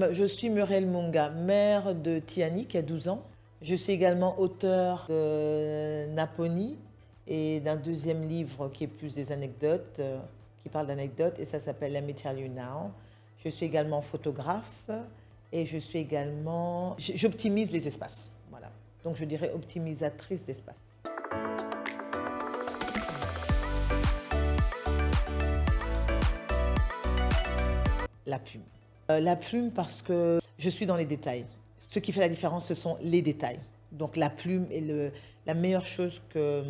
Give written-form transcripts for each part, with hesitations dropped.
Je suis Muriel Munga, mère de Tiani qui a 12 ans. Je suis également auteure de Naponi et d'un deuxième livre qui est plus des anecdotes, qui parle d'anecdotes, et ça s'appelle Let Me Tell You Now. Je suis également photographe et je suis également... J'optimise les espaces, voilà. Donc je dirais optimisatrice d'espace. La plume. La plume parce que je suis dans les détails. Ce qui fait la différence, ce sont les détails. Donc la plume est la meilleure chose que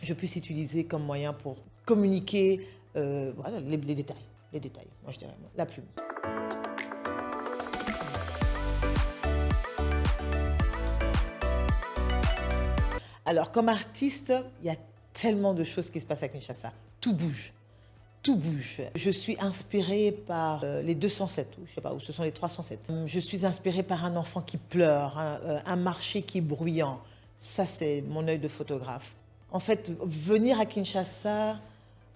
je puisse utiliser comme moyen pour communiquer voilà, les détails. Les détails, moi je dirais la plume. Alors comme artiste, il y a tellement de choses qui se passent à Kinshasa. Tout bouge. Tout bouge. Je suis inspirée par les 207, ou je sais pas, ou ce sont les 307. Je suis inspirée par un enfant qui pleure, un marché qui est bruyant. Ça, c'est mon œil de photographe. En fait, venir à Kinshasa,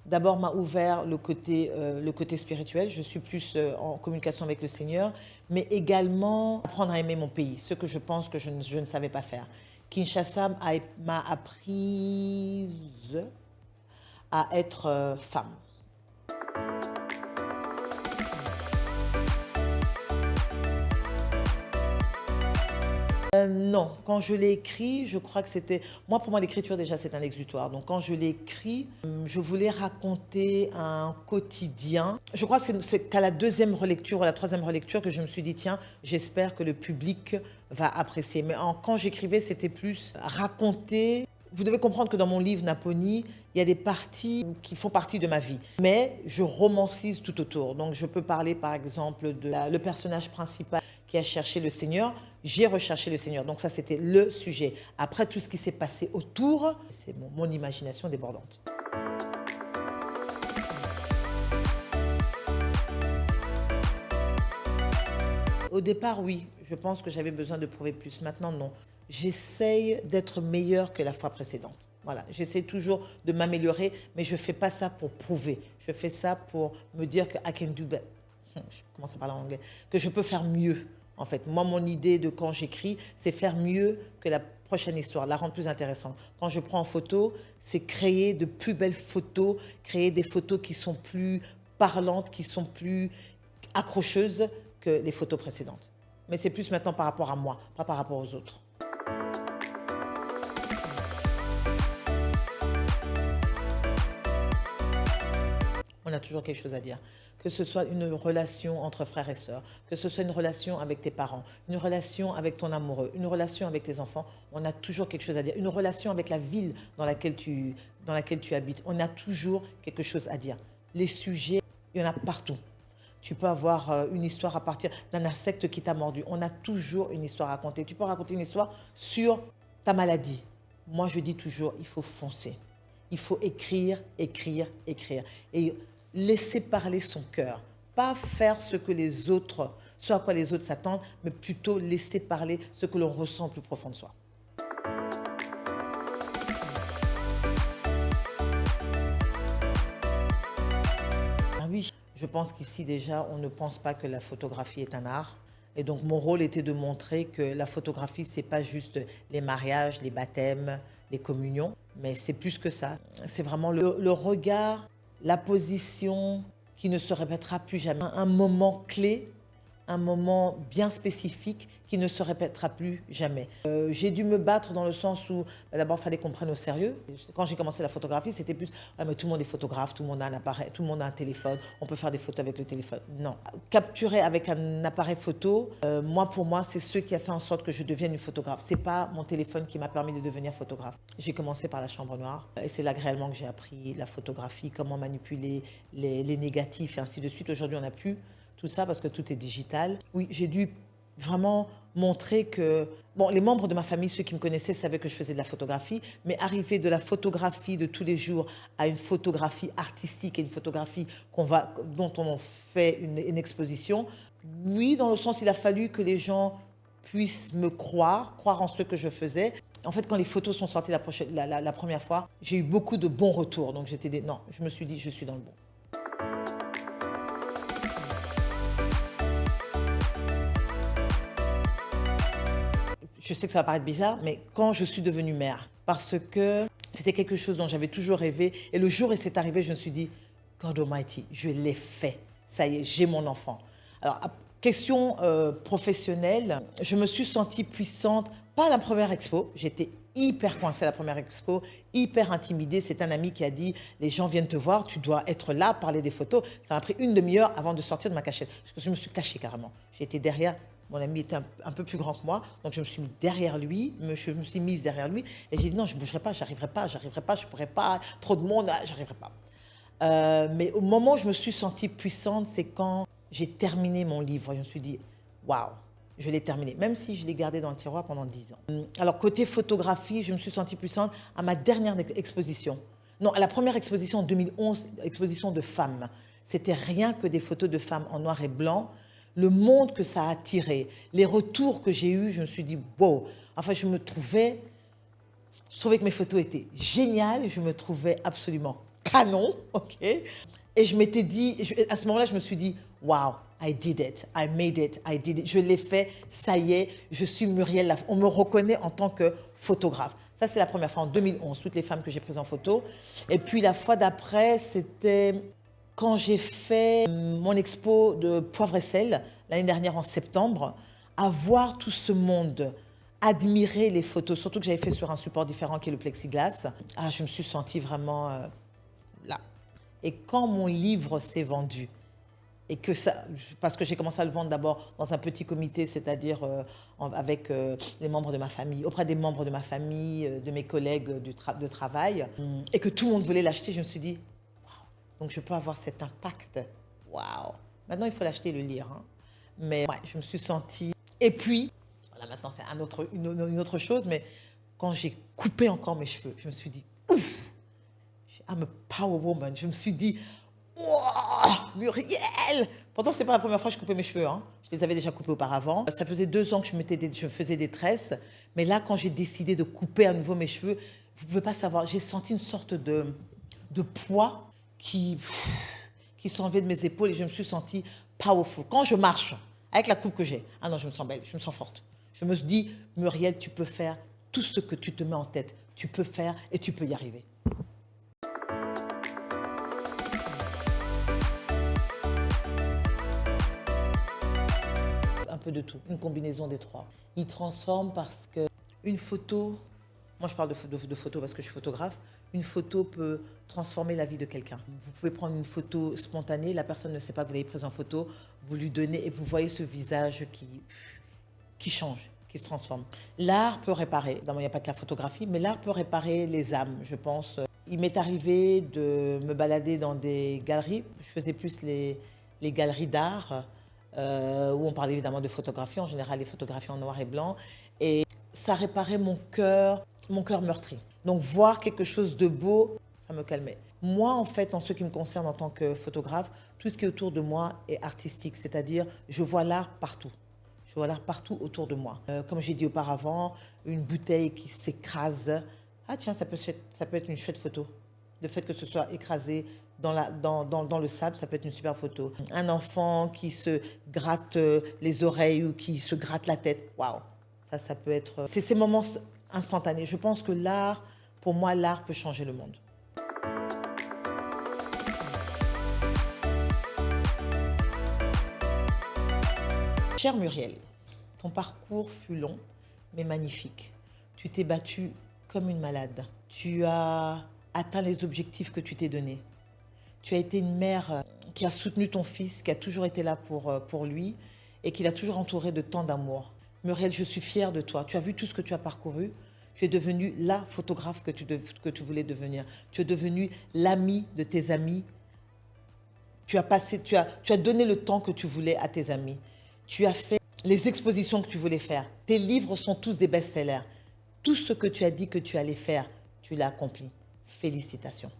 d'abord m'a ouvert le côté spirituel. Je suis plus en communication avec le Seigneur, mais également apprendre à aimer mon pays, ce que je pense que je ne savais pas faire. Kinshasa m'a apprise à être femme. Non, quand je l'ai écrit, je crois que c'était... Moi, pour moi, l'écriture, déjà, c'est un exutoire. Donc, quand je l'ai écrit, je voulais raconter un quotidien. Je crois que c'est qu'à la deuxième relecture ou la troisième relecture que je me suis dit, tiens, j'espère que le public va apprécier. Mais quand j'écrivais, c'était plus raconter... Vous devez comprendre que dans mon livre Naponi, il y a des parties qui font partie de ma vie. Mais je romancise tout autour. Donc, je peux parler, par exemple, de le personnage principal qui a cherché le Seigneur. J'ai recherché le Seigneur. Donc ça, c'était le sujet. Après, tout ce qui s'est passé autour, c'est mon imagination débordante. Au départ, oui. Je pense que j'avais besoin de prouver plus. Maintenant, non. J'essaye d'être meilleure que la fois précédente. Voilà, j'essaie toujours de m'améliorer, mais je ne fais pas ça pour prouver. Je fais ça pour me dire que I can do better. Je commence à parler en anglais. Que je peux faire mieux. En fait, moi, mon idée de quand j'écris, c'est faire mieux que la prochaine histoire, la rendre plus intéressante. Quand je prends en photo, c'est créer de plus belles photos, créer des photos qui sont plus parlantes, qui sont plus accrocheuses que les photos précédentes. Mais c'est plus maintenant par rapport à moi, pas par rapport aux autres. On a toujours quelque chose à dire. Que ce soit une relation entre frères et sœurs, que ce soit une relation avec tes parents, une relation avec ton amoureux, une relation avec tes enfants, on a toujours quelque chose à dire. Une relation avec la ville dans laquelle tu habites, on a toujours quelque chose à dire. Les sujets, il y en a partout. Tu peux avoir une histoire à partir d'un insecte qui t'a mordu. On a toujours une histoire à raconter. Tu peux raconter une histoire sur ta maladie. Moi, je dis toujours, il faut foncer. Il faut écrire, écrire, écrire. Et laisser parler son cœur. Pas faire ce à quoi les autres s'attendent, mais plutôt laisser parler ce que l'on ressent au plus profond de soi. Ah oui, je pense qu'ici déjà, on ne pense pas que la photographie est un art. Et donc mon rôle était de montrer que la photographie, c'est pas juste les mariages, les baptêmes, les communions, mais c'est plus que ça. C'est vraiment le regard, la position qui ne se répétera plus jamais. Un moment clé, un moment bien spécifique qui ne se répétera plus jamais. J'ai dû me battre dans le sens où d'abord il fallait qu'on prenne au sérieux. Quand j'ai commencé la photographie, c'était plus mais tout le monde est photographe, tout le monde a un appareil, tout le monde a un téléphone, on peut faire des photos avec le téléphone. Non. Capturer avec un appareil photo, pour moi, c'est ce qui a fait en sorte que je devienne une photographe. C'est pas mon téléphone qui m'a permis de devenir photographe. J'ai commencé par la chambre noire et c'est là réellement que j'ai appris la photographie, comment manipuler les négatifs et ainsi de suite. Aujourd'hui, on n'a plus tout ça parce que tout est digital. Oui, j'ai dû vraiment montrer que... Bon, les membres de ma famille, ceux qui me connaissaient, savaient que je faisais de la photographie, mais arriver de la photographie de tous les jours à une photographie artistique et une photographie dont on fait une exposition, oui, dans le sens, il a fallu que les gens puissent me croire en ce que je faisais. En fait, quand les photos sont sorties la première fois, j'ai eu beaucoup de bons retours. Donc, non, je me suis dit, je suis dans le bon. je sais que ça va paraître bizarre, mais quand je suis devenue mère, parce que c'était quelque chose dont j'avais toujours rêvé. Et le jour où c'est arrivé, je me suis dit, God Almighty, je l'ai fait. Ça y est, j'ai mon enfant. Alors, question professionnelle, je me suis sentie puissante, pas à la première expo, j'étais hyper coincée à la première expo, hyper intimidée. C'est un ami qui a dit, les gens viennent te voir, tu dois être là, parler des photos. Ça m'a pris une demi-heure avant de sortir de ma cachette, parce que je me suis cachée carrément. J'ai été derrière, mon ami était un peu plus grand que moi, donc je me suis mise derrière lui, et j'ai dit non, je ne bougerai pas, j'arriverai pas, je ne pourrai pas, trop de monde, j'arriverai pas. Mais au moment où je me suis sentie puissante, c'est quand j'ai terminé mon livre. Je me suis dit, waouh, je l'ai terminé, même si je l'ai gardé dans le tiroir pendant 10 ans. Alors, côté photographie, je me suis sentie puissante à ma dernière exposition. Non, à la première exposition en 2011, exposition de femmes. C'était rien que des photos de femmes en noir et blanc. Le monde que ça a attiré, les retours que j'ai eus, je me suis dit, wow. Enfin, je trouvais que mes photos étaient géniales, je me trouvais absolument canon, ok. Et je m'étais dit, à ce moment-là, je me suis dit, wow, I did it, I made it, I did it. Je l'ai fait, ça y est, je suis Muriel Lafont. On me reconnaît en tant que photographe. Ça, c'est la première fois, en 2011, toutes les femmes que j'ai prises en photo. Et puis, la fois d'après, c'était quand j'ai fait mon expo de Poivre et Sel, l'année dernière en septembre, à voir tout ce monde, admirer les photos, surtout que j'avais fait sur un support différent qui est le plexiglas. Ah, je me suis sentie vraiment là. Et quand mon livre s'est vendu, et que ça, parce que j'ai commencé à le vendre d'abord dans un petit comité, c'est-à-dire avec les membres de ma famille, auprès des membres de ma famille, de mes collègues de travail, et que tout le monde voulait l'acheter, je me suis dit, donc je peux avoir cet impact. Waouh! Maintenant, il faut l'acheter et le lire. Hein. Mais ouais, je me suis sentie... Et puis, voilà, maintenant c'est une autre chose, mais quand j'ai coupé encore mes cheveux, je me suis dit, ouf! I'm a power woman. Je me suis dit, wow, Muriel! Pourtant, ce n'est pas la première fois que je coupais mes cheveux. Hein. Je les avais déjà coupés auparavant. Ça faisait 2 ans que je faisais des tresses. Mais là, quand j'ai décidé de couper à nouveau mes cheveux, vous ne pouvez pas savoir, j'ai senti une sorte de poids qui s'enlevait de mes épaules et je me suis sentie powerful. Quand je marche, avec la coupe que j'ai, ah non, je me sens belle, je me sens forte. Je me dis, Muriel, tu peux faire tout ce que tu te mets en tête. Tu peux faire et tu peux y arriver. Un peu de tout, une combinaison des trois. Il transforme parce que une photo, moi je parle de photo parce que je suis photographe, une photo peut transformer la vie de quelqu'un. Vous pouvez prendre une photo spontanée, la personne ne sait pas que vous l'avez prise en photo, vous lui donnez et vous voyez ce visage qui change, qui se transforme. L'art peut réparer, d'abord il n'y a pas que la photographie, mais l'art peut réparer les âmes, je pense. Il m'est arrivé de me balader dans des galeries, je faisais plus les galeries d'art, où on parlait évidemment de photographie, en général les photographies en noir et blanc, et ça réparait mon cœur meurtri. Donc voir quelque chose de beau, ça me calmait. Moi, en fait, en ce qui me concerne en tant que photographe, tout ce qui est autour de moi est artistique, c'est-à-dire je vois l'art partout. Je vois l'art partout autour de moi. Comme j'ai dit auparavant, une bouteille qui s'écrase, ah tiens, ça peut être une chouette photo. Le fait que ce soit écrasé dans le sable, ça peut être une super photo. Un enfant qui se gratte les oreilles ou qui se gratte la tête, waouh, ça peut être... C'est ces moments instantanés. Je pense que l'art, pour moi, l'art peut changer le monde. Chère Muriel, ton parcours fut long, mais magnifique. Tu t'es battue comme une malade. Tu as atteint les objectifs que tu t'es donnés. Tu as été une mère qui a soutenu ton fils, qui a toujours été là pour lui et qui l'a toujours entouré de tant d'amour. Muriel, je suis fière de toi. Tu as vu tout ce que tu as parcouru. Tu es devenue la photographe que tu voulais devenir. Tu es devenue l'amie de tes amis. Tu as donné le temps que tu voulais à tes amis. Tu as fait les expositions que tu voulais faire. Tes livres sont tous des best-sellers. Tout ce que tu as dit que tu allais faire, tu l'as accompli. Félicitations.